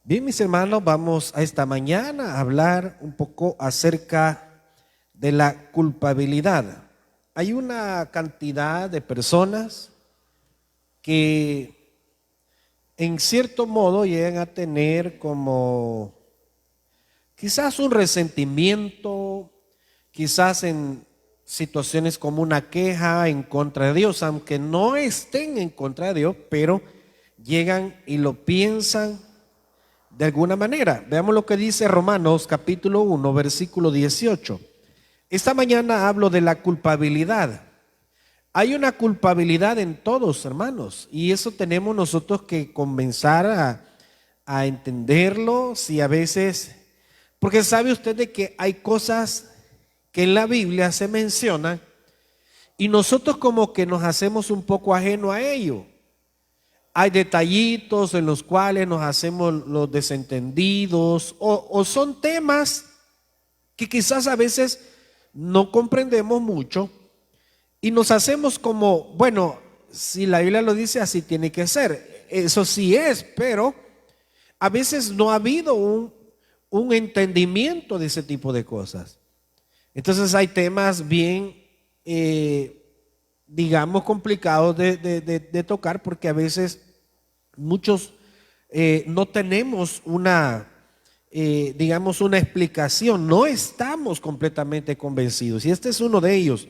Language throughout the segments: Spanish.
Bien, mis hermanos, vamos a esta mañana a hablar un poco acerca de la culpabilidad. Hay una cantidad de personas que en cierto modo llegan a tener como quizás un resentimiento, quizás en situaciones como una queja en contra de Dios, aunque no estén en contra de Dios, pero llegan y lo piensan de alguna manera. Veamos lo que dice Romanos capítulo 1, versículo 18. Esta mañana hablo de la culpabilidad. Hay una culpabilidad en todos, hermanos, y eso tenemos nosotros que comenzar a entenderlo. Si a veces, porque sabe usted de que hay cosas que en la Biblia se mencionan y nosotros como que nos hacemos un poco ajeno a ello. Hay detallitos en los cuales nos hacemos los desentendidos o son temas que quizás a veces no comprendemos mucho y nos hacemos como, bueno, si la Biblia lo dice, así tiene que ser. Eso sí es, pero a veces no ha habido un entendimiento de ese tipo de cosas. Entonces hay temas bien, digamos, complicados de tocar porque a veces muchos no tenemos digamos, una explicación, no estamos completamente convencidos y este es uno de ellos.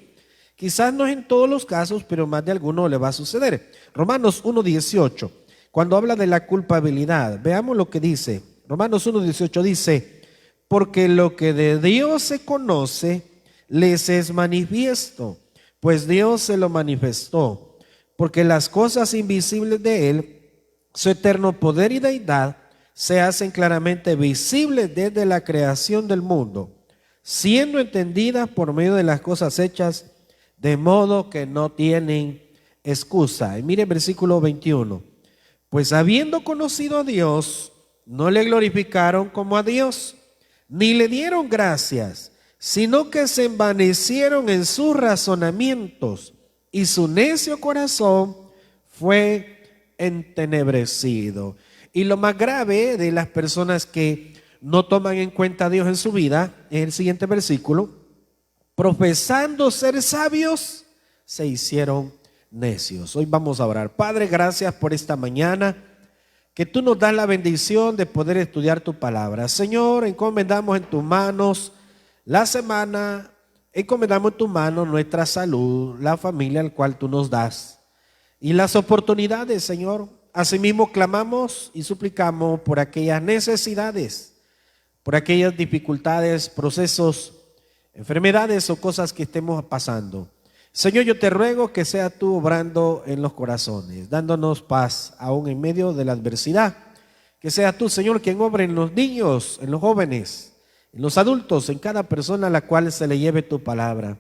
Quizás no en todos los casos, pero más de alguno le va a suceder. Romanos 1:18, cuando habla de la culpabilidad, veamos lo que dice. Romanos 1:18 dice, porque lo que de Dios se conoce les es manifiesto, pues Dios se lo manifestó, porque las cosas invisibles de Él, su eterno poder y deidad, se hacen claramente visibles desde la creación del mundo, siendo entendidas por medio de las cosas hechas, de modo que no tienen excusa. Y mire el versículo 21. Pues habiendo conocido a Dios, no le glorificaron como a Dios, ni le dieron gracias, sino que se envanecieron en sus razonamientos, y su necio corazón fue entenebrecido. Y lo más grave de las personas que no toman en cuenta a Dios en su vida es el siguiente versículo: profesando ser sabios, se hicieron necios. Hoy vamos a orar. Padre, gracias por esta mañana, que tú nos das la bendición de poder estudiar tu palabra. Señor, encomendamos en tus manos la semana, encomendamos en tus manos nuestra salud, la familia al cual tú nos das y las oportunidades, Señor. Asimismo clamamos y suplicamos por aquellas necesidades, por aquellas dificultades, procesos, enfermedades o cosas que estemos pasando. Señor, yo te ruego que sea tú obrando en los corazones, dándonos paz aún en medio de la adversidad. Que sea tú, Señor, quien obre en los niños, en los jóvenes, en los adultos, en cada persona a la cual se le lleve tu palabra.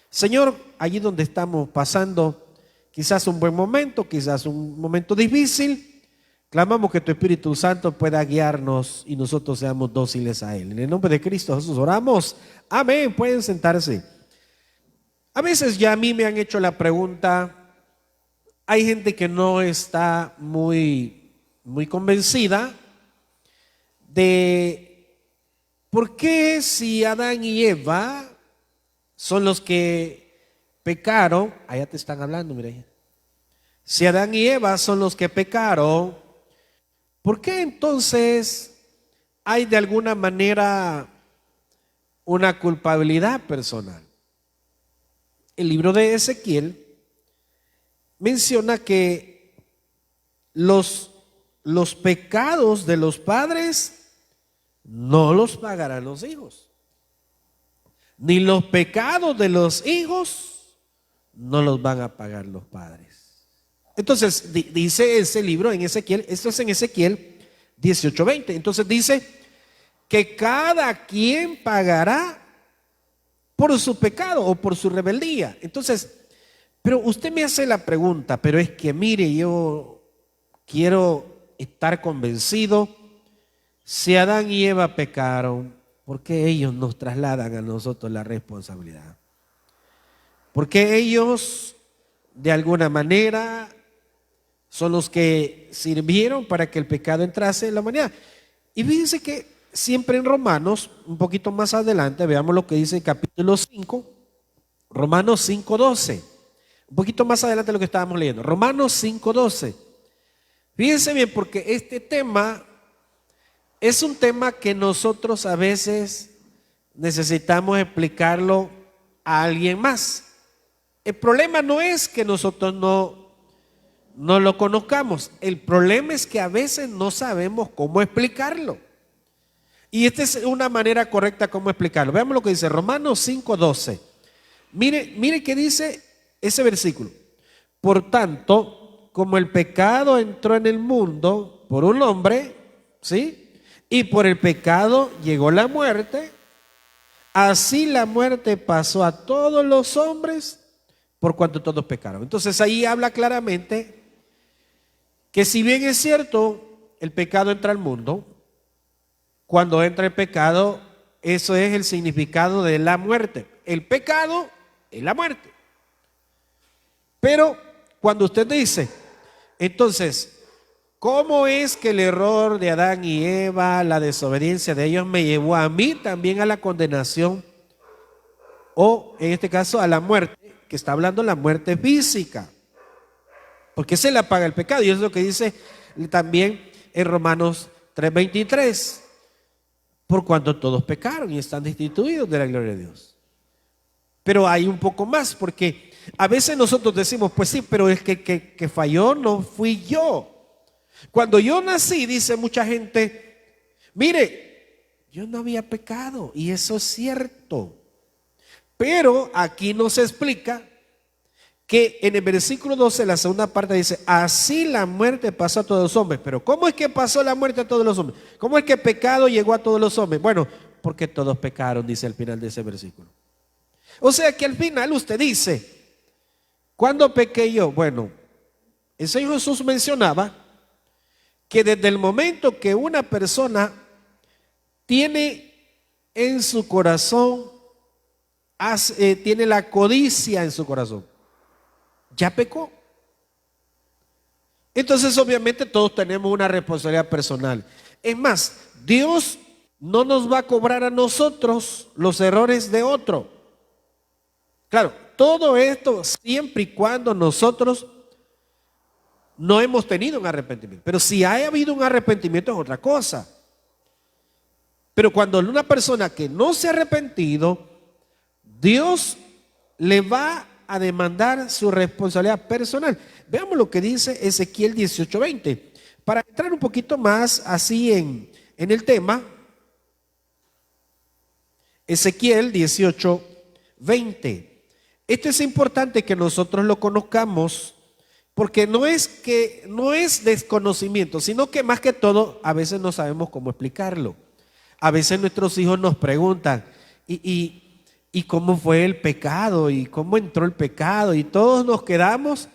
Señor, allí donde estamos pasando quizás un buen momento, quizás un momento difícil, clamamos que tu Espíritu Santo pueda guiarnos y nosotros seamos dóciles a Él. En el nombre de Cristo Jesús oramos. Amén. Pueden sentarse. A veces ya a mí me han hecho la pregunta, hay gente que no está muy convencida de por qué si Adán y Eva son los que pecaron, allá te están hablando, mira. Si Adán y Eva son los que pecaron, ¿por qué entonces hay de alguna manera una culpabilidad personal? El libro de Ezequiel menciona que los pecados de los padres no los pagarán los hijos, ni los pecados de los hijos no los van a pagar los padres. Entonces dice ese libro en Ezequiel, esto es en Ezequiel 18:20. Entonces dice que cada quien pagará por su pecado o por su rebeldía. Entonces, pero usted me hace la pregunta, pero es que mire, yo quiero estar convencido, si Adán y Eva pecaron, ¿por qué ellos nos trasladan a nosotros la responsabilidad? ¿Por qué ellos de alguna manera son los que sirvieron para que el pecado entrase en la humanidad? Y fíjense que siempre en Romanos, un poquito más adelante, veamos lo que dice el capítulo 5, Romanos 5:12. Un poquito más adelante de lo que estábamos leyendo. Romanos 5:12. Fíjense bien, porque este tema es un tema que nosotros a veces necesitamos explicarlo a alguien más. El problema no es que nosotros no lo conozcamos. El problema es que a veces no sabemos cómo explicarlo. Y esta es una manera correcta cómo explicarlo. Veamos lo que dice Romanos 5:12. Mire qué dice ese versículo. Por tanto, como el pecado entró en el mundo por un hombre, ¿sí? Y por el pecado llegó la muerte, así la muerte pasó a todos los hombres por cuanto todos pecaron. Entonces ahí habla claramente que si bien es cierto, el pecado entra al mundo, cuando entra el pecado, eso es el significado de la muerte. El pecado es la muerte. Pero cuando usted dice, entonces, ¿cómo es que el error de Adán y Eva, la desobediencia de ellos me llevó a mí también a la condenación? O en este caso a la muerte, que está hablando de la muerte física. Porque se la paga el pecado. Y eso es lo que dice también en Romanos 3:23. Por cuanto todos pecaron y están destituidos de la gloria de Dios. Pero hay un poco más, porque a veces nosotros decimos, pues sí, pero el que falló no fui yo. Cuando yo nací, dice mucha gente, mire, yo no había pecado, y eso es cierto. Pero aquí nos explica que en el versículo 12, la segunda parte dice, así la muerte pasó a todos los hombres. Pero ¿cómo es que pasó la muerte a todos los hombres? ¿Cómo es que el pecado llegó a todos los hombres? Bueno, porque todos pecaron, dice al final de ese versículo. O sea que al final usted dice, ¿cuándo pequé yo? Bueno, el Señor Jesús mencionaba que desde el momento que una persona tiene en su corazón, tiene la codicia en su corazón, ya pecó. Entonces obviamente todos tenemos una responsabilidad personal. Es más, Dios no nos va a cobrar a nosotros los errores de otro. Claro, todo esto siempre y cuando nosotros no hemos tenido un arrepentimiento. Pero si ha habido un arrepentimiento es otra cosa. Pero cuando una persona que no se ha arrepentido, Dios le va a demandar su responsabilidad personal. Veamos lo que dice Ezequiel 18:20. Para entrar un poquito más así en el tema, Ezequiel 18:20. Esto es importante que nosotros lo conozcamos, porque no es desconocimiento, sino que más que todo a veces no sabemos cómo explicarlo. A veces nuestros hijos nos preguntan, ¿y cómo fue el pecado? ¿Y cómo entró el pecado? Y todos nos quedamos,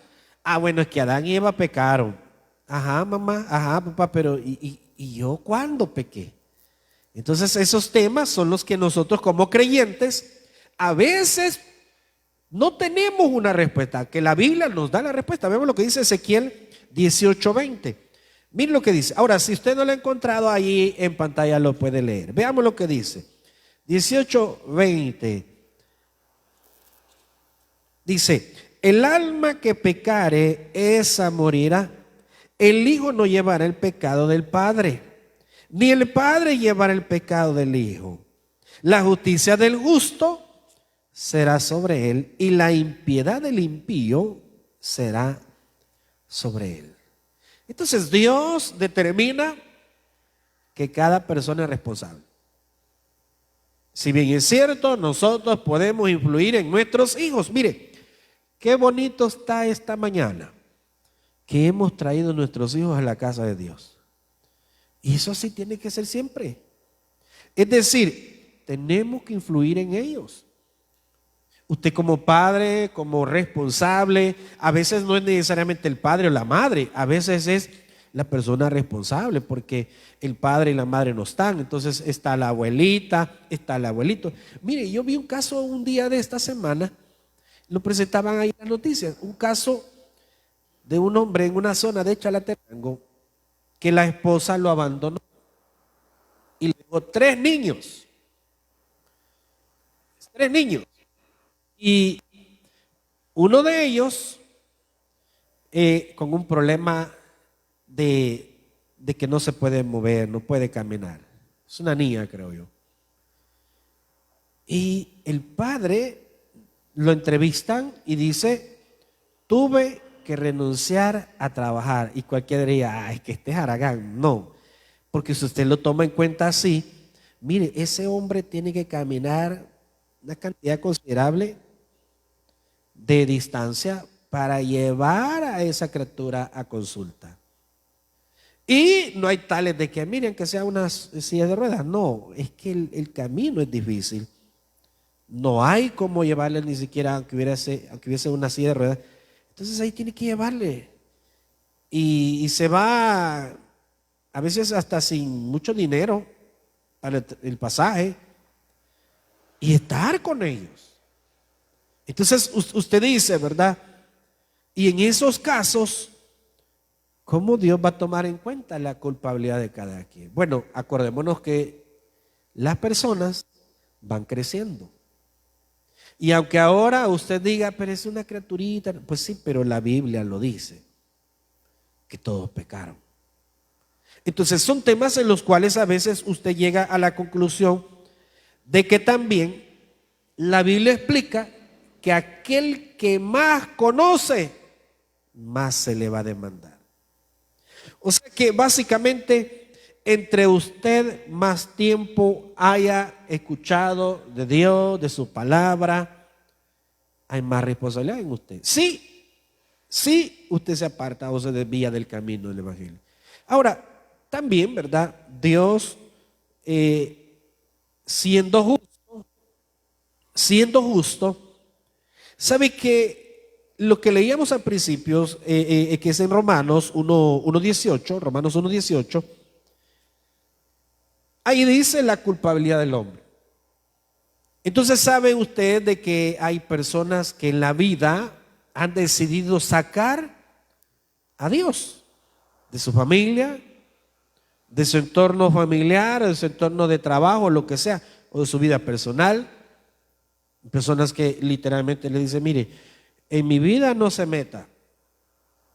bueno, es que Adán y Eva pecaron. Ajá, mamá, ajá, papá, pero ¿y yo cuándo pequé? Entonces esos temas son los que nosotros como creyentes a veces no tenemos una respuesta, que la Biblia nos da la respuesta. Vemos lo que dice Ezequiel 18:20. Miren lo que dice. Ahora, si usted no lo ha encontrado ahí en pantalla, lo puede leer. Veamos lo que dice. 18:20. Dice, el alma que pecare, esa morirá. El hijo no llevará el pecado del padre, ni el padre llevará el pecado del hijo. La justicia del justo será sobre él, y la impiedad del impío será sobre él. Entonces Dios determina que cada persona es responsable. Si bien es cierto, nosotros podemos influir en nuestros hijos. Mire, qué bonito está esta mañana que hemos traído nuestros hijos a la casa de Dios. Y eso sí tiene que ser siempre. Es decir, tenemos que influir en ellos. Usted como padre, como responsable, a veces no es necesariamente el padre o la madre, a veces es la persona responsable, porque el padre y la madre no están. Entonces está la abuelita, está el abuelito. Mire, yo vi un caso un día de esta semana, lo presentaban ahí en las noticias, un caso de un hombre en una zona de Chalatenango que la esposa lo abandonó. y le dejó tres niños. Tres niños. Y uno de ellos con un problema de que no se puede mover, no puede caminar. Es una niña, creo yo. Y el padre lo entrevistan y dice, tuve que renunciar a trabajar. Y cualquiera diría, es que este es haragán. No, porque si usted lo toma en cuenta así, mire, ese hombre tiene que caminar una cantidad considerable de distancia para llevar a esa criatura a consulta. Y no hay tales de que miren que sea una silla de ruedas. No, es que el camino es difícil. No hay cómo llevarle ni siquiera aunque hubiese una silla de ruedas. Entonces ahí tiene que llevarle. Y se va a veces hasta sin mucho dinero para el pasaje y estar con ellos. Entonces usted dice, ¿verdad? Y en esos casos, ¿cómo Dios va a tomar en cuenta la culpabilidad de cada quien? Bueno, acordémonos que las personas van creciendo. Y aunque ahora usted diga, pero es una criaturita, pues sí, pero la Biblia lo dice, que todos pecaron. Entonces son temas en los cuales a veces usted llega a la conclusión de que también la Biblia explica que aquel que más conoce, más se le va a demandar. O sea que básicamente entre usted más tiempo haya escuchado de Dios, de su palabra, hay más responsabilidad en usted. Sí, usted se aparta o se desvía del camino del evangelio. Ahora, también, ¿verdad? Dios, siendo justo, sabe que lo que leíamos al principio, que es en Romanos 1:18, ahí dice la culpabilidad del hombre. Entonces sabe usted de que hay personas que en la vida han decidido sacar a Dios de su familia, de su entorno familiar, de su entorno de trabajo, lo que sea, o de su vida personal. Personas que literalmente le dicen, mire, en mi vida no se meta.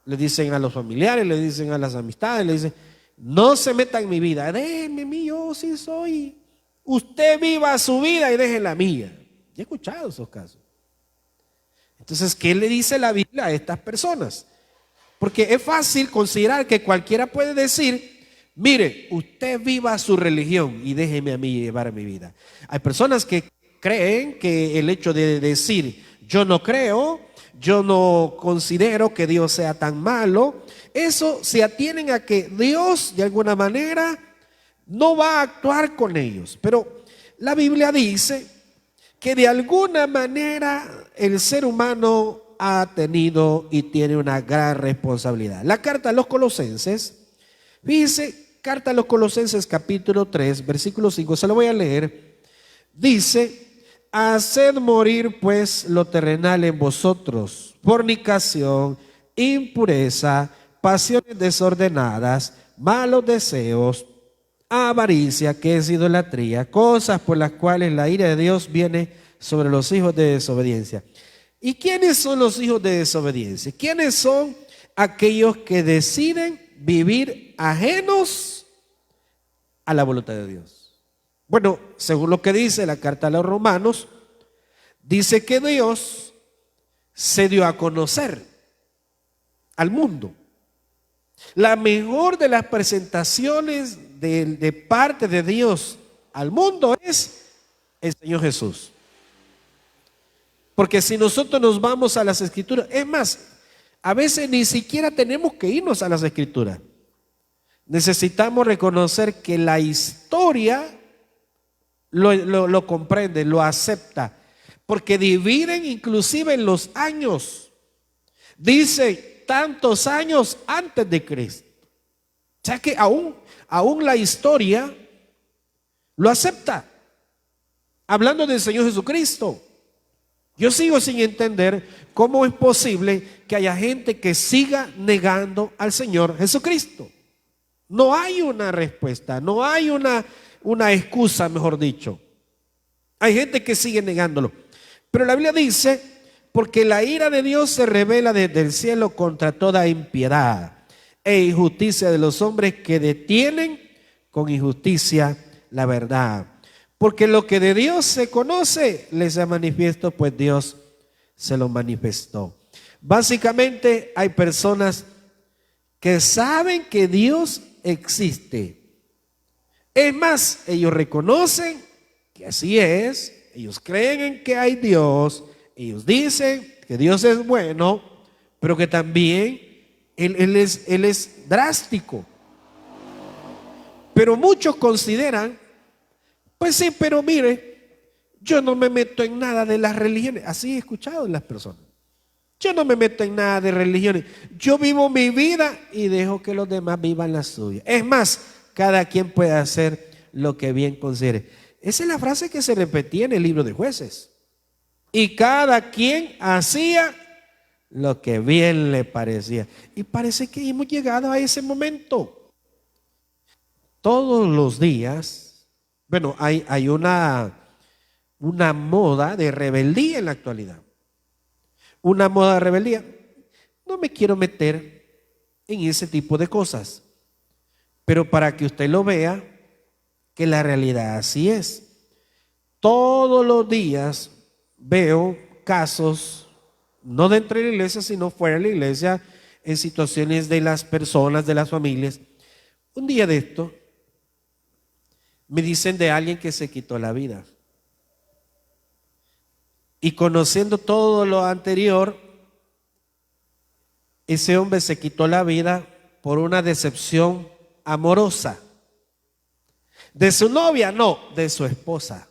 Le dicen a los familiares, le dicen a las amistades, le dicen, no se meta en mi vida. Déjeme a mí, yo sí soy. Usted viva su vida y deje la mía. Yo he escuchado esos casos. Entonces, ¿qué le dice la Biblia a estas personas? Porque es fácil considerar que cualquiera puede decir, mire, usted viva su religión y déjeme a mí llevar mi vida. Hay personas que creen que el hecho de decir, yo no creo, yo no considero que Dios sea tan malo, eso se atienen a que Dios de alguna manera no va a actuar con ellos. Pero la Biblia dice que de alguna manera el ser humano ha tenido y tiene una gran responsabilidad. La carta a los Colosenses, dice, carta a los Colosenses capítulo 3, versículo 5, se lo voy a leer, dice, haced morir pues lo terrenal en vosotros, fornicación, impureza, pasiones desordenadas, malos deseos, avaricia, que es idolatría, cosas por las cuales la ira de Dios viene sobre los hijos de desobediencia. ¿Y quiénes son los hijos de desobediencia? ¿Quiénes son aquellos que deciden vivir ajenos a la voluntad de Dios? Bueno, según lo que dice la carta a los Romanos, dice que Dios se dio a conocer al mundo. La mejor de las presentaciones de parte de Dios al mundo es el Señor Jesús. Porque si nosotros nos vamos a las Escrituras, es más, a veces ni siquiera tenemos que irnos a las Escrituras. Necesitamos reconocer que la historia lo comprende, lo acepta, porque dividen inclusive en los años. Dice tantos años antes de Cristo. O sea que aún la historia lo acepta. Hablando del Señor Jesucristo. Yo sigo sin entender cómo es posible que haya gente que siga negando al Señor Jesucristo. No hay una respuesta, no hay una una excusa, mejor dicho. Hay gente que sigue negándolo. Pero la Biblia dice, porque la ira de Dios se revela desde el cielo contra toda impiedad e injusticia de los hombres que detienen con injusticia la verdad. Porque lo que de Dios se conoce les sea manifiesto, pues Dios se lo manifestó. Básicamente hay personas que saben que Dios existe. Es más, ellos reconocen que así es, ellos creen en que hay Dios, ellos dicen que Dios es bueno, pero que también Él es drástico. Pero muchos consideran, pues sí, pero mire, yo no me meto en nada de las religiones. Así he escuchado en las personas. Yo no me meto en nada de religiones. Yo vivo mi vida y dejo que los demás vivan la suya. Es más, cada quien puede hacer lo que bien considere. Esa es la frase que se repetía en el libro de Jueces. Y cada quien hacía lo que bien le parecía. Y parece que hemos llegado a ese momento. Todos los días, bueno, hay una moda de rebeldía en la actualidad. Una moda de rebeldía. No me quiero meter en ese tipo de cosas, pero para que usted lo vea, que la realidad así es. Todos los días veo casos, no dentro de la iglesia, sino fuera de la iglesia, en situaciones de las personas, de las familias. Un día de esto, me dicen de alguien que se quitó la vida. Y conociendo todo lo anterior, ese hombre se quitó la vida por una decepción amorosa. De su novia, no, de su esposa.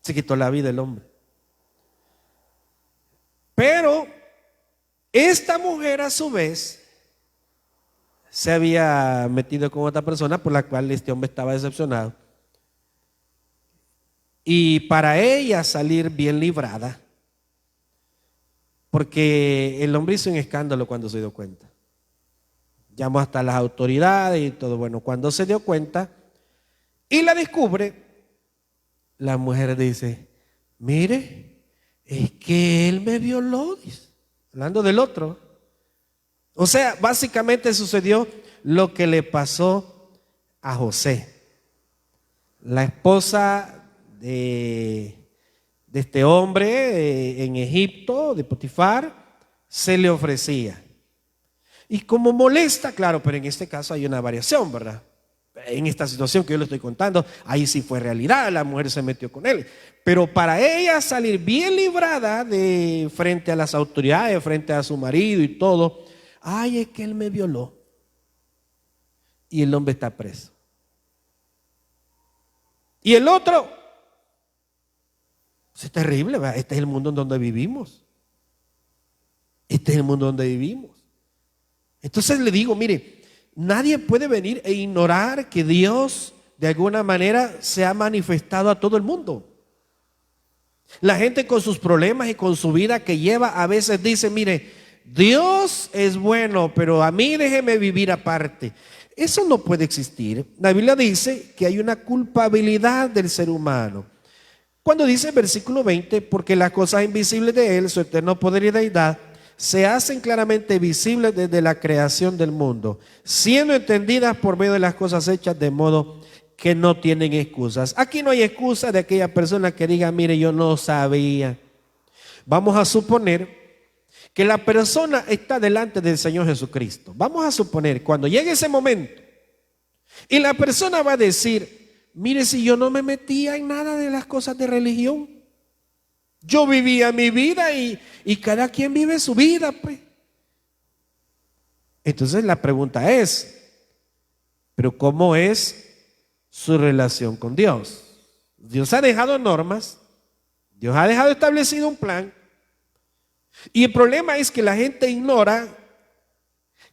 Se quitó la vida el hombre. Pero esta mujer a su vez se había metido con otra persona por la cual este hombre estaba decepcionado. Y para ella salir bien librada, porque el hombre hizo un escándalo cuando se dio cuenta. Llamó hasta las autoridades y todo. Bueno, cuando se dio cuenta y la descubre, la mujer dice, mire, es que él me violó, dice, hablando del otro. O sea, básicamente sucedió lo que le pasó a José. La esposa de este hombre en Egipto, de Potifar, se le ofrecía. Y como molesta, claro, pero en este caso hay una variación, ¿verdad? En esta situación que yo le estoy contando, ahí sí fue realidad, la mujer se metió con él. Pero para ella salir bien librada de frente a las autoridades, frente a su marido y todo, ay, es que él me violó. Y el hombre está preso. Y el otro, es terrible, ¿verdad? Este es el mundo en donde vivimos. Este es el mundo donde vivimos. Entonces le digo, mire, nadie puede venir e ignorar que Dios de alguna manera se ha manifestado a todo el mundo. La gente con sus problemas y con su vida que lleva a veces dice, mire, Dios es bueno, pero a mí déjeme vivir aparte. Eso no puede existir. La Biblia dice que hay una culpabilidad del ser humano. Cuando dice el versículo 20, porque las cosas invisibles de Él, su eterno poder y deidad, se hacen claramente visibles desde la creación del mundo, siendo entendidas por medio de las cosas hechas, de modo que no tienen excusas. Aquí no hay excusa de aquella persona que diga, mire, yo no sabía. Vamos a suponer que la persona está delante del Señor Jesucristo. Vamos a suponer, cuando llegue ese momento, y la persona va a decir, mire, si yo no me metía en nada de las cosas de religión, yo vivía mi vida y cada quien vive su vida, pues. Entonces la pregunta es, ¿pero cómo es su relación con Dios? Dios ha dejado normas, Dios ha dejado establecido un plan, y el problema es que la gente ignora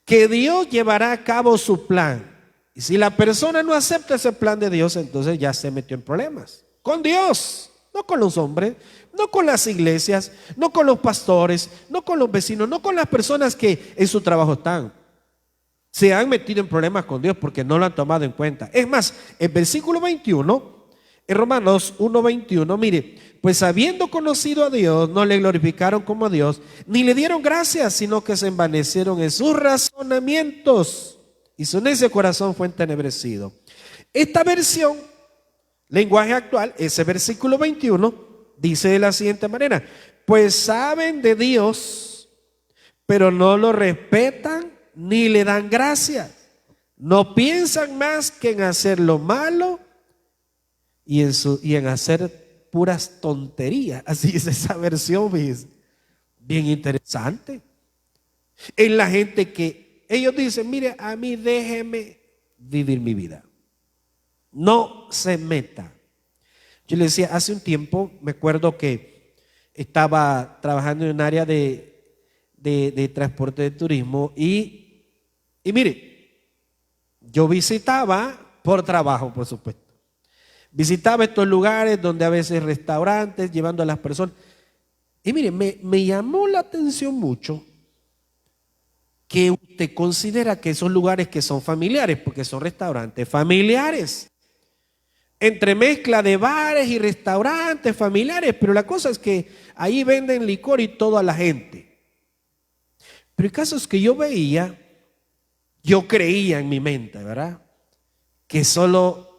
que Dios llevará a cabo su plan. Y si la persona no acepta ese plan de Dios, entonces ya se metió en problemas con Dios, no con los hombres, no con las iglesias, no con los pastores, no con los vecinos, no con las personas que en su trabajo están. se han metido en problemas con Dios porque no lo han tomado en cuenta. Es más, el versículo 21, en Romanos 1:21, mire, pues habiendo conocido a Dios, no le glorificaron como a Dios, ni le dieron gracias, sino que se envanecieron en sus razonamientos, y su necio corazón fue entenebrecido. Esta versión, lenguaje actual, ese versículo 21, dice de la siguiente manera: pues saben de Dios, pero no lo respetan ni le dan gracias. No piensan más que en hacer lo malo y en hacer puras tonterías. Así es esa versión, bien interesante. En la gente que ellos dicen: mire, a mí déjeme vivir mi vida, no se meta. Yo le decía, hace un tiempo, me acuerdo que estaba trabajando en un área de transporte de turismo y mire, yo visitaba por trabajo, por supuesto. Visitaba estos lugares donde a veces restaurantes, llevando a las personas. Y mire, me llamó la atención mucho que usted considera que esos lugares que son familiares, porque son restaurantes familiares, entre mezcla de bares y restaurantes familiares, pero la cosa es que ahí venden licor y todo a la gente. Pero el caso es que yo veía, yo creía en mi mente, ¿verdad?, que solo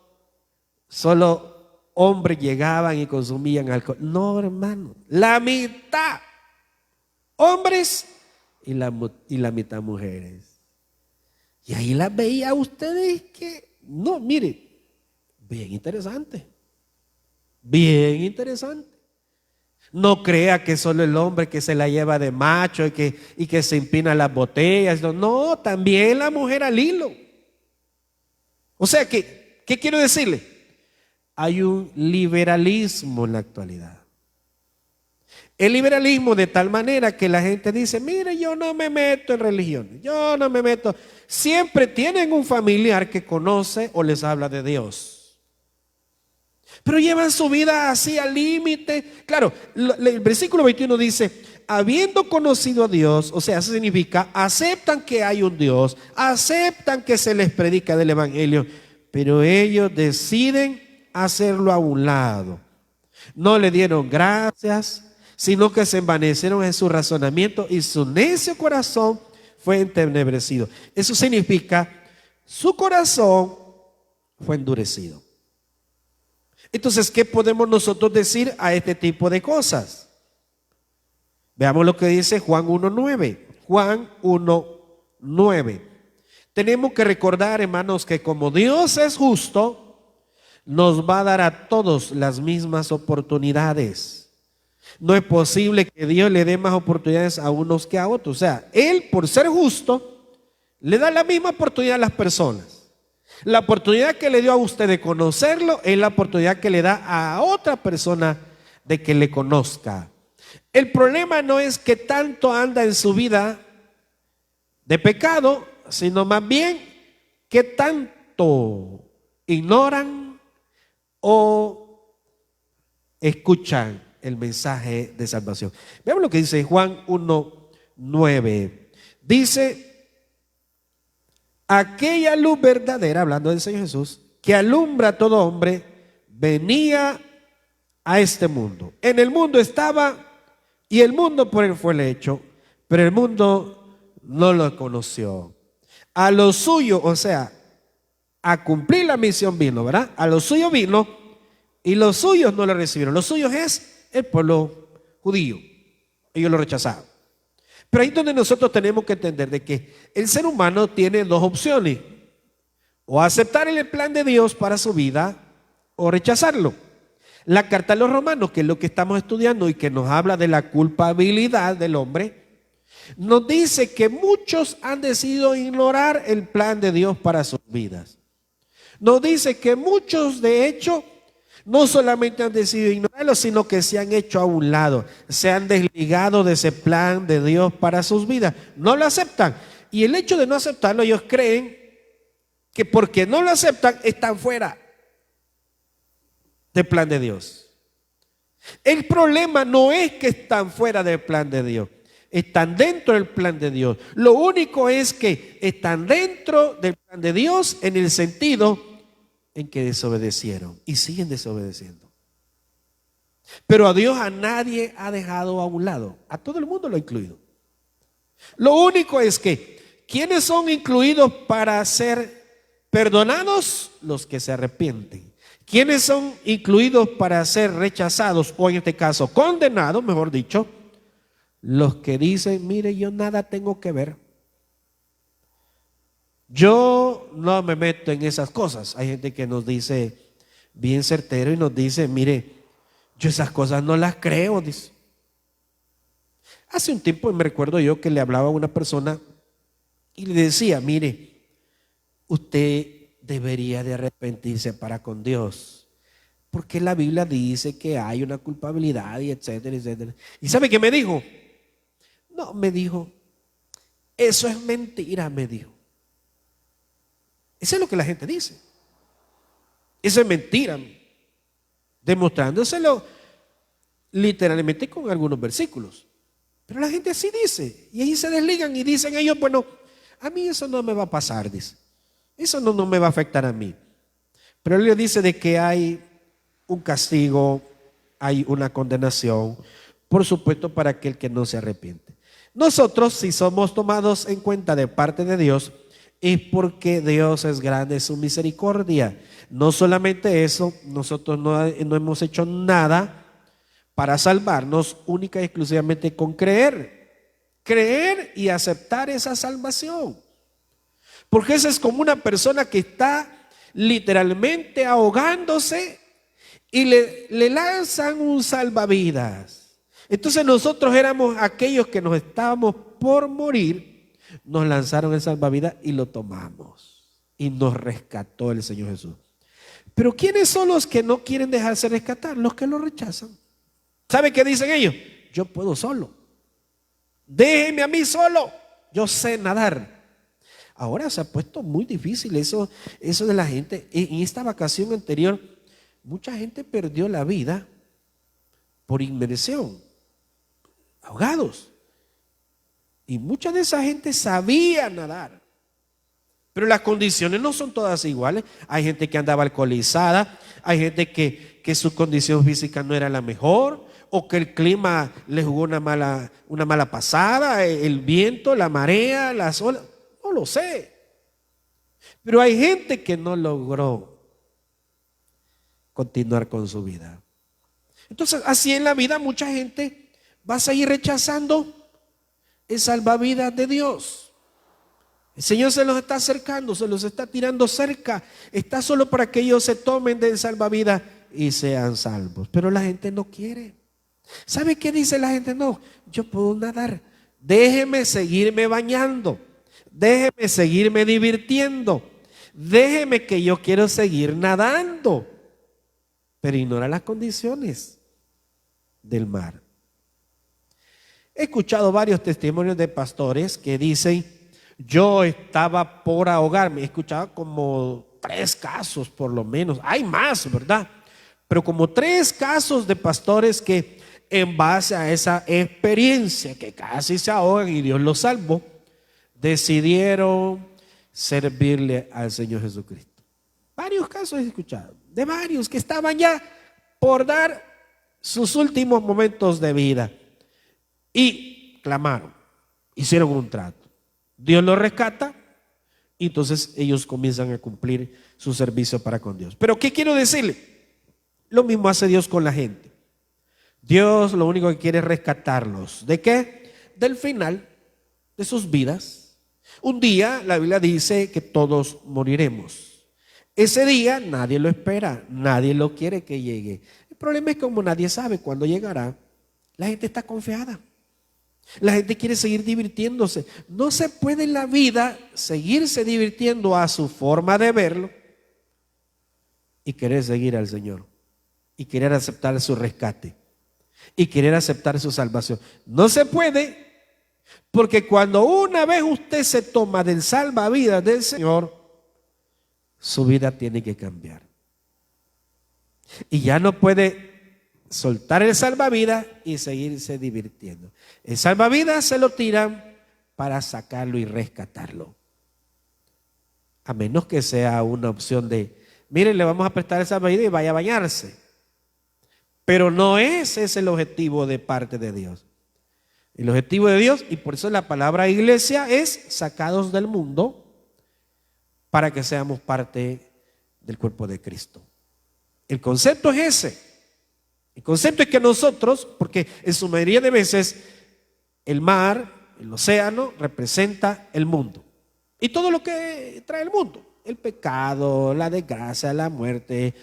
hombres llegaban y consumían alcohol. No, hermano, la mitad hombres y la mitad mujeres. Y ahí las veía a ustedes que, no, mire, bien interesante, bien interesante. No crea que solo el hombre que se la lleva de macho y que se empina las botellas. No, también la mujer al hilo. O sea que, ¿qué quiero decirle? Hay un liberalismo en la actualidad. El liberalismo de tal manera que la gente dice: mire, yo no me meto en religiones, yo no me meto. Siempre tienen un familiar que conoce o les habla de Dios, pero llevan su vida así al límite. Claro, el versículo 21 dice: habiendo conocido a Dios, o sea, eso significa, aceptan que hay un Dios, aceptan que se les predica del evangelio, pero ellos deciden hacerlo a un lado. No le dieron gracias, sino que se envanecieron en su razonamiento y su necio corazón fue entenebrecido. Eso significa, su corazón fue endurecido. Entonces, ¿qué podemos nosotros decir a este tipo de cosas? Veamos lo que dice Juan 1:9. Juan 1:9. Tenemos que recordar, hermanos, que como Dios es justo, nos va a dar a todos las mismas oportunidades. No es posible que Dios le dé más oportunidades a unos que a otros. O sea, Él, por ser justo, le da la misma oportunidad a las personas. La oportunidad que le dio a usted de conocerlo es la oportunidad que le da a otra persona de que le conozca. El problema no es que tanto anda en su vida de pecado, sino más bien que tanto ignoran o escuchan el mensaje de salvación. Veamos lo que dice Juan 1:9. Dice: aquella luz verdadera, hablando del Señor Jesús, que alumbra a todo hombre, venía a este mundo. En el mundo estaba y el mundo por él fue hecho, pero el mundo no lo conoció. A lo suyo, o sea, a cumplir la misión vino, ¿verdad? A lo suyo vino y los suyos no lo recibieron. Los suyos es el pueblo judío. Ellos lo rechazaron. Pero ahí es donde nosotros tenemos que entender de que el ser humano tiene dos opciones: o aceptar el plan de Dios para su vida o rechazarlo. La carta a los Romanos, que es lo que estamos estudiando y que nos habla de la culpabilidad del hombre, nos dice que muchos han decidido ignorar el plan de Dios para sus vidas. Nos dice que muchos, de hecho, no solamente han decidido ignorarlo, sino que se han hecho a un lado, se han desligado de ese plan de Dios para sus vidas. No lo aceptan. Y el hecho de no aceptarlo, ellos creen que porque no lo aceptan, están fuera del plan de Dios. El problema no es que están fuera del plan de Dios. están dentro del plan de Dios. Lo único es que están dentro del plan de Dios en el sentido en que desobedecieron y siguen desobedeciendo. Pero a Dios a nadie ha dejado a un lado, a todo el mundo lo ha incluido. Lo único es que, ¿quiénes son incluidos para ser perdonados? Los que se arrepienten. ¿Quiénes son incluidos para ser rechazados o en este caso condenados, mejor dicho? Los que dicen, mire, yo nada tengo que ver. Yo no me meto en esas cosas. Hay gente que nos dice bien certero y nos dice, mire, yo esas cosas no las creo, dice. Hace un tiempo me recuerdo yo que le hablaba a una persona y le decía, mire, usted debería de arrepentirse para con Dios, porque la Biblia dice que hay una culpabilidad y etcétera, etcétera. ¿Y sabe qué me dijo? No, me dijo, eso es mentira, me dijo. Eso es lo que la gente dice. Eso es mentira, demostrándoselo literalmente con algunos versículos. Pero la gente así dice, y ahí se desligan y dicen ellos, bueno, a mí eso no me va a pasar, dice. Eso no me va a afectar a mí. Pero él le dice de que hay un castigo, hay una condenación, por supuesto, para aquel que no se arrepiente. Nosotros, si somos tomados en cuenta de parte de Dios, es porque Dios es grande en su misericordia. No solamente eso, nosotros no hemos hecho nada para salvarnos única y exclusivamente con creer y aceptar esa salvación. Porque esa es como una persona que está literalmente ahogándose y le lanzan un salvavidas. Entonces nosotros éramos aquellos que nos estábamos por morir, nos lanzaron el salvavidas y lo tomamos y nos rescató el Señor Jesús. Pero ¿quiénes son los que no quieren dejarse rescatar? Los que lo rechazan. ¿Sabe qué dicen ellos? Yo puedo solo. Déjeme a mí solo. Yo sé nadar. Ahora se ha puesto muy difícil eso de la gente. En esta vacación anterior, mucha gente perdió la vida por inmersión, ahogados. Y mucha de esa gente sabía nadar. Pero las condiciones no son todas iguales. Hay gente que andaba alcoholizada, hay gente que su condición física no era la mejor, o que el clima le jugó una mala pasada, el viento, la marea, las olas, no lo sé. Pero hay gente que no logró continuar con su vida. Entonces, así en la vida mucha gente va a seguir rechazando el salvavidas de Dios. El Señor se los está acercando, se los está tirando cerca. Está solo para que ellos se tomen del salvavidas y sean salvos. Pero la gente no quiere. ¿Sabe qué dice la gente? No, yo puedo nadar. Déjeme seguirme bañando. Déjeme seguirme divirtiendo. Déjeme que yo quiero seguir nadando. Pero ignora las condiciones del mar. He escuchado varios testimonios de pastores que dicen, yo estaba por ahogarme. He escuchado como 3 casos por lo menos. Hay más, ¿verdad? Pero como 3 casos de pastores que en base a esa experiencia que casi se ahogan y Dios los salvó, decidieron servirle al Señor Jesucristo. Varios casos he escuchado, de varios que estaban ya por dar sus últimos momentos de vida y clamaron, hicieron un trato. Dios los rescata y entonces ellos comienzan a cumplir su servicio para con Dios. Pero ¿qué quiero decirle? Lo mismo hace Dios con la gente. Dios lo único que quiere es rescatarlos. ¿De qué? Del final de sus vidas. Un día la Biblia dice que todos moriremos. Ese día nadie lo espera, nadie lo quiere que llegue. El problema es que como nadie sabe cuándo llegará, la gente está confiada. La gente quiere seguir divirtiéndose. No se puede en la vida seguirse divirtiendo a su forma de verlo y querer seguir al Señor y querer aceptar su rescate y querer aceptar su salvación. No se puede, porque cuando una vez usted se toma del salvavidas del Señor, su vida tiene que cambiar. Y ya no puede soltar el salvavidas y seguirse divirtiendo. El salvavidas se lo tiran para sacarlo y rescatarlo. A menos que sea una opción de, miren, le vamos a prestar el salvavidas y vaya a bañarse. Pero no es ese el objetivo de parte de Dios. El objetivo de Dios, y por eso la palabra iglesia, es sacados del mundo para que seamos parte del cuerpo de Cristo. El concepto es ese. El concepto es que nosotros, porque en su mayoría de veces el mar, el océano, representa el mundo. Y todo lo que trae el mundo, el pecado, la desgracia, la muerte,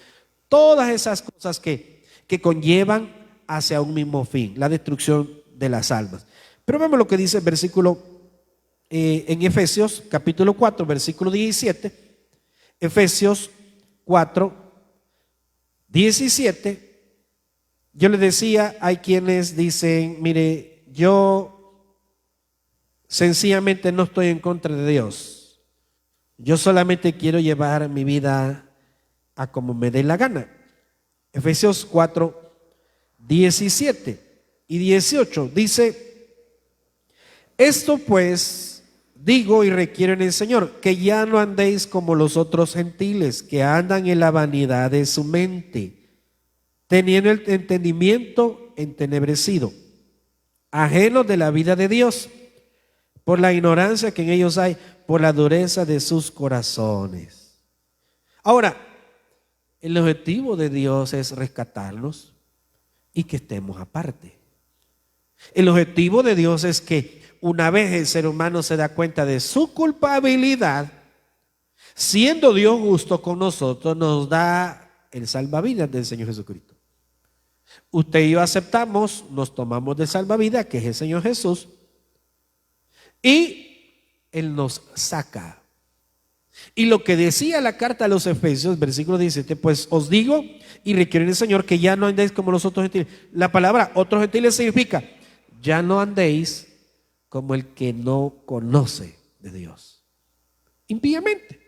todas esas cosas que conllevan hacia un mismo fin, la destrucción de las almas. Pero vemos lo que dice el versículo en Efesios capítulo 4, versículo 17. Efesios 4, 17. Yo les decía, hay quienes dicen, mire, yo sencillamente no estoy en contra de Dios. Yo solamente quiero llevar mi vida a como me dé la gana. Efesios 4, 17 y 18 dice, esto pues digo y requiero en el Señor, que ya no andéis como los otros gentiles, que andan en la vanidad de su mente, teniendo el entendimiento entenebrecido, ajenos de la vida de Dios, por la ignorancia que en ellos hay, por la dureza de sus corazones. Ahora, el objetivo de Dios es rescatarnos y que estemos aparte. El objetivo de Dios es que una vez el ser humano se da cuenta de su culpabilidad, siendo Dios justo con nosotros, nos da el salvavidas del Señor Jesucristo. Usted y yo aceptamos, nos tomamos del salvavidas, que es el Señor Jesús, y Él nos saca. Y lo que decía la carta a los Efesios, versículo 17, pues os digo y requiero en el Señor que ya no andéis como los otros gentiles. La palabra otros gentiles significa, ya no andéis como el que no conoce de Dios. Impíamente,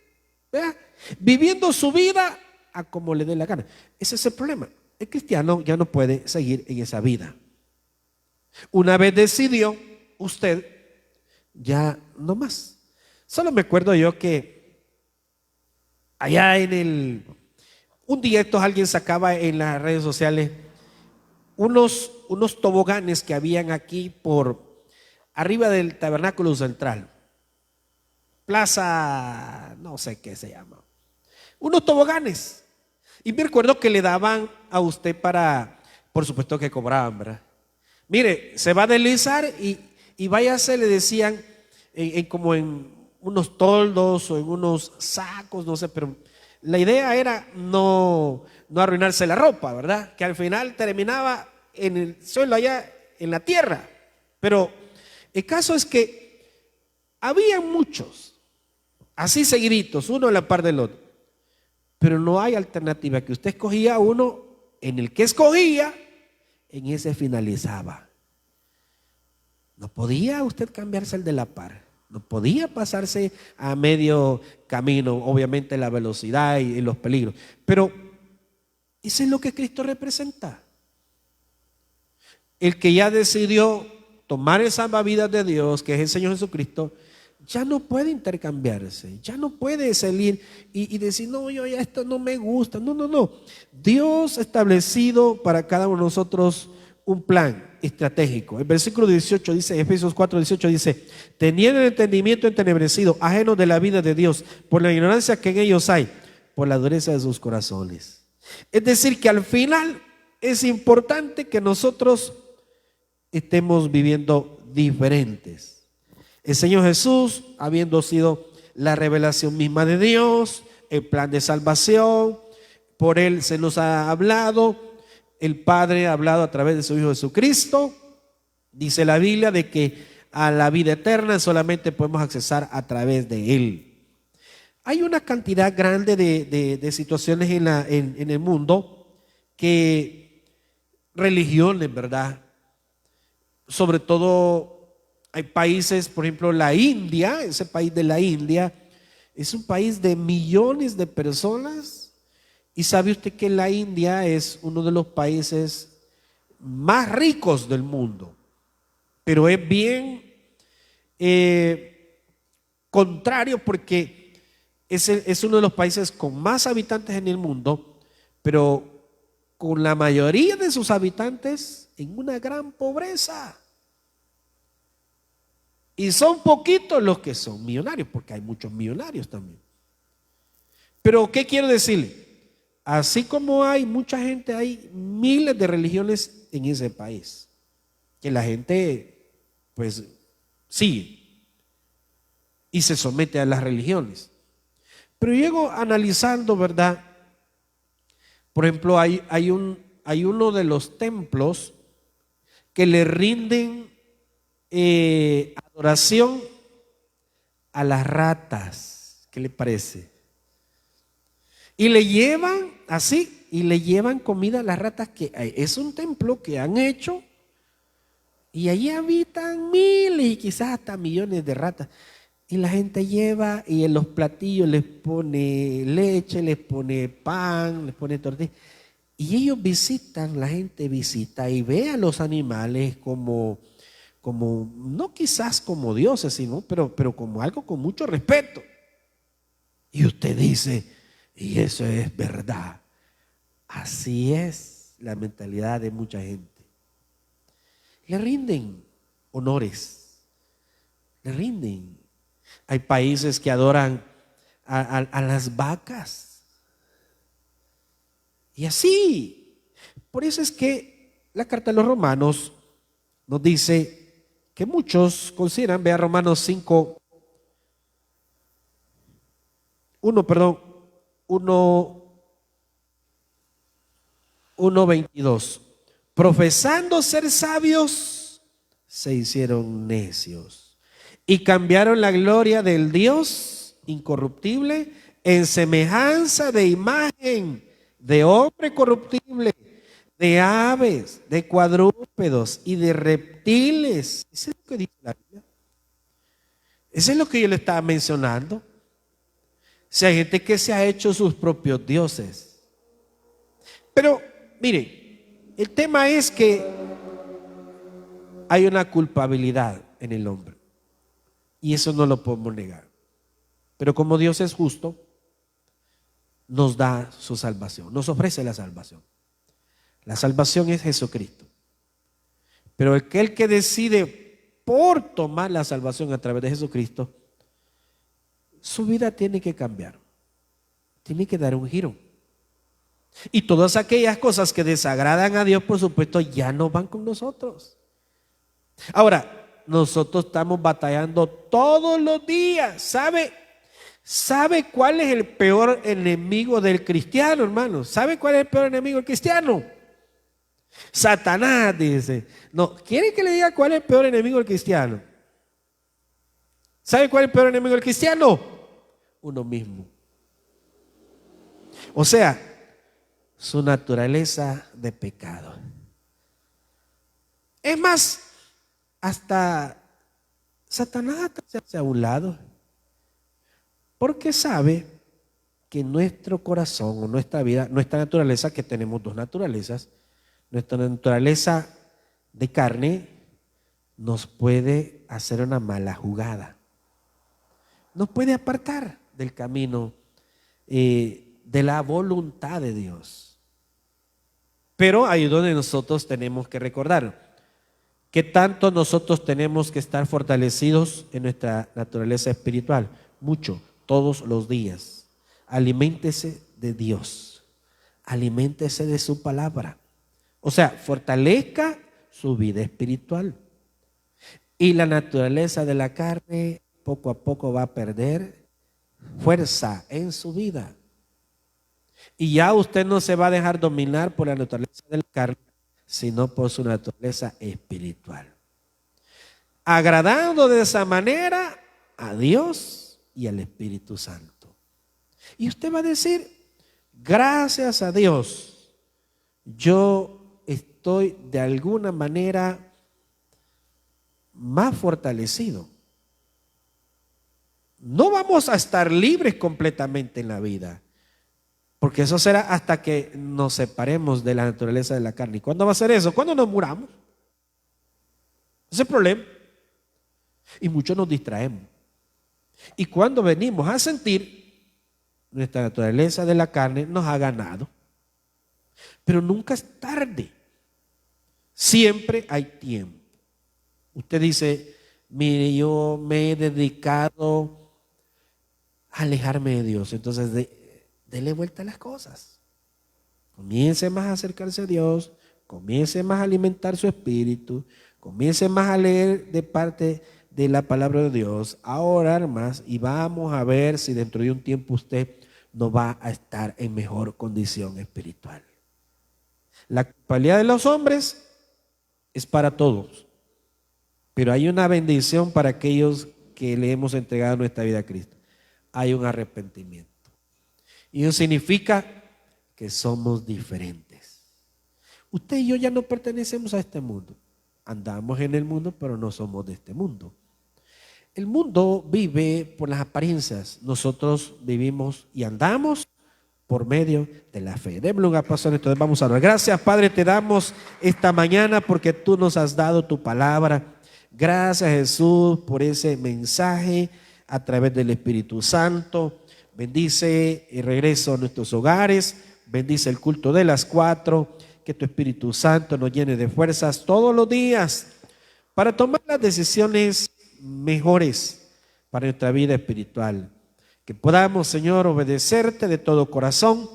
¿verdad? Viviendo su vida a como le dé la gana. Ese es el problema. El cristiano ya no puede seguir en esa vida. Una vez decidió usted, ya no más. Solo me acuerdo yo que allá un día alguien sacaba en las redes sociales unos toboganes que habían aquí por arriba del tabernáculo central, plaza, no sé qué se llama, unos toboganes. Y me recuerdo que le daban a usted por supuesto que cobraban, ¿verdad? Mire, se va a deslizar y váyase, le decían, como en unos toldos o en unos sacos, no sé, pero la idea era no arruinarse la ropa, ¿verdad? Que al final terminaba en el suelo allá en la tierra. Pero el caso es que había muchos, así seguiditos, uno a la par del otro. Pero no hay alternativa, que usted escogía uno, en el que escogía, en ese finalizaba. No podía usted cambiarse el de la par. No podía pasarse a medio camino, obviamente la velocidad y los peligros. Pero eso es lo que Cristo representa. El que ya decidió tomar el salvavidas de Dios, que es el Señor Jesucristo, ya no puede intercambiarse, ya no puede salir y decir, no, yo ya esto no me gusta. No. Dios ha establecido para cada uno de nosotros un plan estratégico. El versículo 18 dice, Efesios 4, 18 dice, teniendo el entendimiento entenebrecido, ajenos de la vida de Dios, por la ignorancia que en ellos hay, por la dureza de sus corazones. Es decir, que al final es importante que nosotros estemos viviendo diferentes. El Señor Jesús, habiendo sido la revelación misma de Dios, el plan de salvación, por Él se nos ha hablado, el Padre ha hablado a través de su Hijo Jesucristo. Dice la Biblia de que a la vida eterna solamente podemos accesar a través de Él. Hay una cantidad grande de situaciones en el mundo, que religiones, ¿verdad? Sobre todo hay países, por ejemplo, la India, ese país de la India, es un país de millones de personas. Y sabe usted que la India es uno de los países más ricos del mundo, pero es bien contrario porque es uno de los países con más habitantes en el mundo, pero con la mayoría de sus habitantes en una gran pobreza. Y son poquitos los que son millonarios, porque hay muchos millonarios también. Pero ¿qué quiero decirle? Así como hay mucha gente, hay miles de religiones en ese país, que la gente pues sigue y se somete a las religiones. Pero llego analizando, ¿verdad? Por ejemplo, hay uno de los templos que le rinden adoración a las ratas. ¿Qué le parece? Y le llevan así, y le llevan comida a las ratas, que es un templo que han hecho, y allí habitan miles y quizás hasta millones de ratas. Y la gente lleva y en los platillos les pone leche, les pone pan, les pone tortilla. Y ellos visitan, la gente visita y ve a los animales como no quizás como dioses, sino, pero como algo con mucho respeto. Y usted dice, y eso es verdad. Así es la mentalidad de mucha gente. Le rinden honores, le rinden. Hay países que adoran a las vacas. Y así. Por eso es que la carta de los Romanos nos dice que muchos consideran, vea Romanos 5, 1:22. Profesando ser sabios, se hicieron necios y cambiaron la gloria del Dios incorruptible en semejanza de imagen de hombre corruptible, de aves, de cuadrúpedos y de reptiles. Eso es lo que dice la Biblia. Eso es lo que yo le estaba mencionando. Si hay gente que se ha hecho sus propios dioses. Pero, mire, el tema es que hay una culpabilidad en el hombre. Y eso no lo podemos negar. Pero como Dios es justo, nos da su salvación, nos ofrece la salvación. La salvación es Jesucristo. Pero aquel que decide por tomar la salvación a través de Jesucristo, su vida tiene que cambiar. Tiene que dar un giro. Y todas aquellas cosas que desagradan a Dios, por supuesto, ya no van con nosotros. Ahora, nosotros estamos batallando todos los días. ¿Sabe cuál es el peor enemigo del cristiano, hermano? ¿Sabe cuál es el peor enemigo del cristiano? Satanás, dice. No, ¿quiere que le diga cuál es el peor enemigo del cristiano? ¿Sabe cuál es el peor enemigo del cristiano? Uno mismo. O sea, su naturaleza de pecado. Es más, hasta Satanás se hace a un lado, porque sabe que nuestro corazón o nuestra vida, nuestra naturaleza, que tenemos dos naturalezas, nuestra naturaleza de carne nos puede hacer una mala jugada, nos puede apartar del camino de la voluntad de Dios. Pero ahí es donde nosotros tenemos que recordar que tanto nosotros tenemos que estar fortalecidos en nuestra naturaleza espiritual, mucho, todos los días. Aliméntese de Dios, aliméntese de su palabra. O sea, fortalezca su vida espiritual. Y la naturaleza de la carne poco a poco va a perder fuerza en su vida. Y ya usted no se va a dejar dominar por la naturaleza de la carne, sino por su naturaleza espiritual. Agradando de esa manera a Dios y al Espíritu Santo. Y usted va a decir, gracias a Dios, yo estoy de alguna manera más fortalecido. No vamos a estar libres completamente en la vida, Porque eso será hasta que nos separemos de la naturaleza de la carne. ¿Y cuándo va a ser eso? Cuando nos muramos. Ese es el problema. Y muchos nos distraemos. Y cuando venimos a sentir, nuestra naturaleza de la carne nos ha ganado. Pero nunca es tarde. Siempre hay tiempo. Usted dice, mire, yo me he dedicado a alejarme de Dios. Entonces, dele vuelta a las cosas. Comience más a acercarse a Dios, comience más a alimentar su espíritu, comience más a leer de parte de la palabra de Dios, a orar más y vamos a ver si dentro de un tiempo usted no va a estar en mejor condición espiritual. La culpabilidad de los hombres es para todos, pero hay una bendición para aquellos que le hemos entregado nuestra vida a Cristo. Hay un arrepentimiento. Y eso significa que somos diferentes. Usted y yo ya no pertenecemos a este mundo. Andamos en el mundo, pero no somos de este mundo. El mundo vive por las apariencias. Nosotros vivimos y andamos por medio de la fe. Démosle un aplauso. Entonces vamos a orar. Gracias, Padre, te damos esta mañana porque tú nos has dado tu palabra. Gracias, Jesús, por ese mensaje a través del Espíritu Santo. Bendice el regreso a nuestros hogares. Bendice el culto de las 4. Que tu Espíritu Santo nos llene de fuerzas todos los días para tomar las decisiones mejores para nuestra vida espiritual. Que podamos, Señor, obedecerte de todo corazón,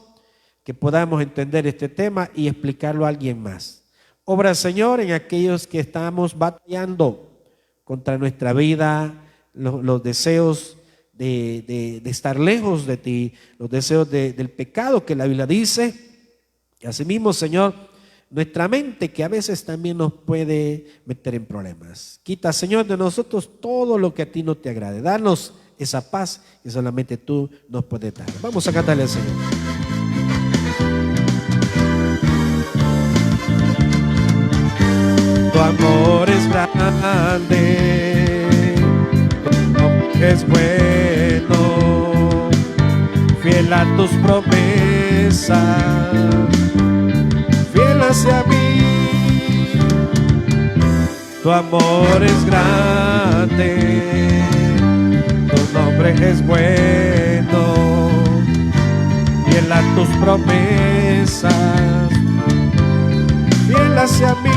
que podamos entender este tema y explicarlo a alguien más. Obra, Señor, en aquellos que estamos batallando contra nuestra vida, los deseos de estar lejos de ti, los deseos del pecado que la Biblia dice. Y asimismo, Señor, nuestra mente que a veces también nos puede meter en problemas. Quita, Señor, de nosotros todo lo que a ti no te agrade. Danos esa paz que solamente tú nos puedes dar. Vamos a cantarle al Señor. Tu amor es grande, tu amor es bueno, fiel a tus promesas, fiel hacia mí. Tu amor es grande, tu nombre es bueno, fiel a tus promesas, fiel hacia mí.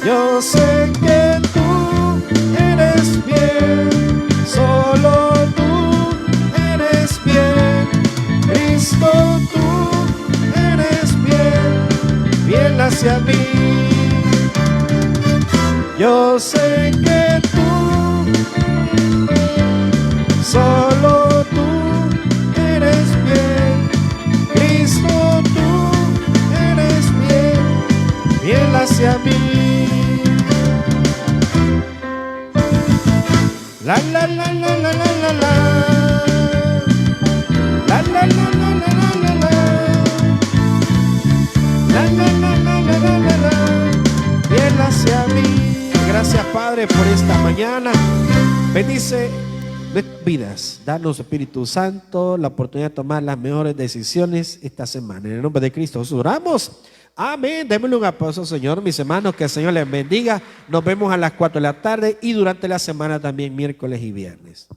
Yo sé que tú eres fiel, solo tú eres fiel, Cristo tú eres fiel, fiel hacia mí. Yo sé que tú, solo tú eres fiel, Cristo tú eres fiel, fiel hacia mí. La la la la la la la la, la la la la la la la, la la la la la la la, fiel hacia mí. Gracias, Padre, por esta mañana. Bendice nuestras vidas. Danos, Espíritu Santo, la oportunidad de tomar las mejores decisiones esta semana. En el nombre de Cristo Jesús oramos. Amén. Démosle un aplauso, Señor. Mis hermanos, que el Señor les bendiga. Nos vemos a las 4 de la tarde y durante la semana también, miércoles y viernes.